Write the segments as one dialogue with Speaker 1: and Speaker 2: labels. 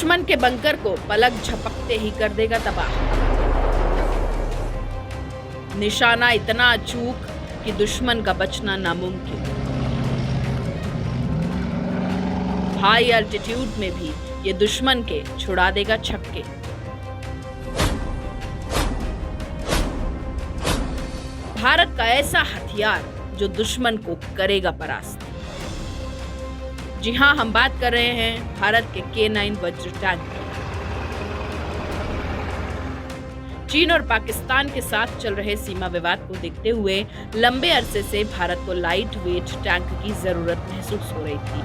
Speaker 1: दुश्मन के बंकर को पलक झपकते ही कर देगा तबाह। निशाना इतना अचूक कि दुश्मन का बचना नामुमकिन। हाई अल्टीट्यूड में भी ये दुश्मन के छुड़ा देगा छक्के। भारत का ऐसा हथियार जो दुश्मन को करेगा परास्त। जी हां, हम बात कर रहे हैं भारत के K9 वज्र टैंक की। चीन और पाकिस्तान के साथ चल रहे सीमा विवाद को देखते हुए लंबे अरसे से भारत को लाइट वेट टैंक की जरूरत महसूस हो रही थी।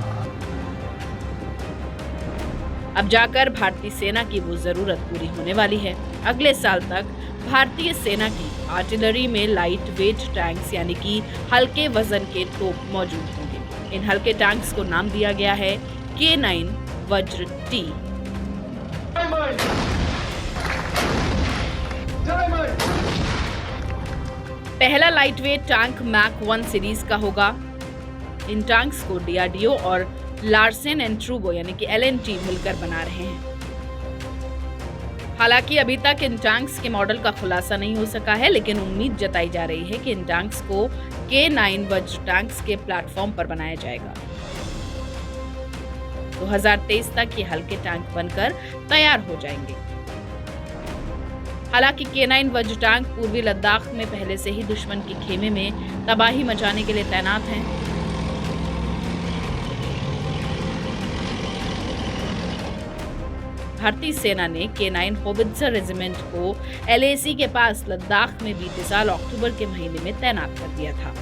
Speaker 1: अब जाकर भारतीय सेना की वो जरूरत पूरी होने वाली है। अगले साल तक भारतीय सेना की आर्टिलरी में लाइट वेट टैंक्स यानी कि हल्के वजन के तोप मौजूद होंगे। इन हल्के टैंक्स को नाम दिया गया है K9 वज्र T। पहला light weight tank Mk 1 series का होगा। इन टैंक्स को DRDO और लार्सन एंड ट्रूबो यानी कि LNT मिलकर बना रहे हैं। हालांकि अभी तक इन टैंक्स के मॉडल का खुलासा नहीं हो सका है, लेकिन उम्मीद जताई जा रही है कि इन टैंक्स को K9 वज्र टैंक्स के प्लेटफॉर्म पर बनाया जाएगा। 2023 तक ये हल्के टैंक बनकर तैयार हो जाएंगे। हालांकि K9 वज्र टैंक पूर्वी लद्दाख में पहले से ही दुश्मन के खेमे में तबाही मचाने के लिए तैनात हैं। भारतीय सेना ने K9 होवित्जर रेजिमेंट को LAC के पास लद्दाख में बीते साल अक्टूबर के महीने में तैनात कर दिया था।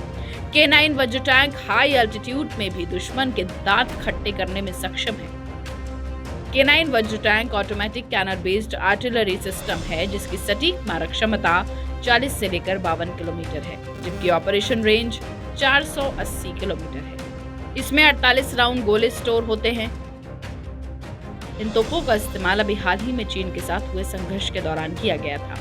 Speaker 1: K9 Vajra tank high altitude में भी दुश्मन के दांत खट्टे करने में सक्षम है। K9 Vajra tank automatic cannon based artillery system है, जिसकी सटीक मारक क्षमता 40 से लेकर 52 किलोमीटर है, जबकि ऑपरेशन रेंज 480 किलोमीटर है। इसमें 48 राउंड गोले स्टोर होते हैं। इन तोपों का इस्तेमाल अभी हाल ही में चीन के साथ हुए संघर्ष के दौरान किया गया था।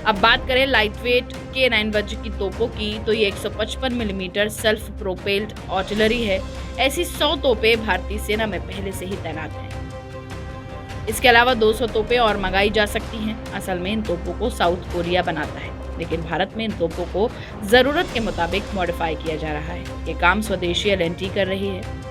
Speaker 1: अब बात करें लाइट वेट K9 वज्र की तोपों की, तो ये 155 मिलीमीटर सेल्फ प्रोपेल्ड आर्टिलरी है। ऐसी 100 तोपें भारतीय सेना में पहले से ही तैनात हैं। इसके अलावा 200 तोपें और मंगाई जा सकती हैं। असल में इन तोपों को साउथ कोरिया बनाता है, लेकिन भारत में इन तोपों को जरूरत के मुताबिक मॉडिफाई किया जा रहा है। ये काम स्वदेशी LNT कर रही है।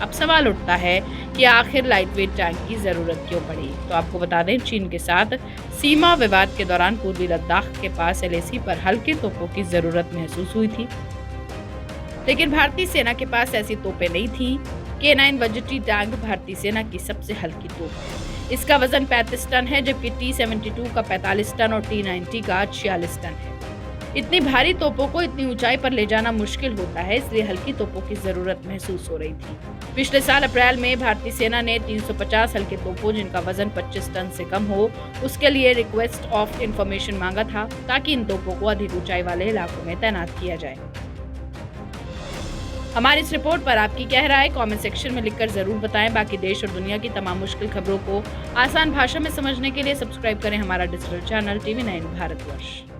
Speaker 1: अब सवाल उठता है कि आखिर लाइट वेट टैंक की जरूरत क्यों पड़ी। तो आपको बता दें, चीन के साथ सीमा विवाद के दौरान पूर्वी लद्दाख के पास LAC पर हल्के तोपों की जरूरत महसूस हुई थी, लेकिन भारतीय सेना के पास ऐसी तोपें नहीं थी। K9 वज्र T टैंक भारतीय सेना की सबसे हल्की तोप है। इसका वजन 35 टन है, जबकि T-72 का 45 टन और T-90 का 46 टन है। इतनी भारी तोपों को इतनी ऊंचाई पर ले जाना मुश्किल होता है, इसलिए हल्की तोपों की जरूरत महसूस हो रही थी। पिछले साल अप्रैल में भारतीय सेना ने 350 हल्के तोपों जिनका वजन 25 टन से कम हो, उसके लिए रिक्वेस्ट ऑफ इंफॉर्मेशन मांगा था, ताकि इन तोपों को अधिक ऊंचाई वाले इलाकों में तैनात किया जाए। हमारी इस रिपोर्ट पर आपकी क्या राय है, कमेंट सेक्शन में लिखकर जरूर बताएं। बाकी देश और दुनिया की तमाम मुश्किल खबरों को आसान भाषा में समझने के लिए सब्सक्राइब करें हमारा डिजिटल चैनल TV9 भारतवर्ष।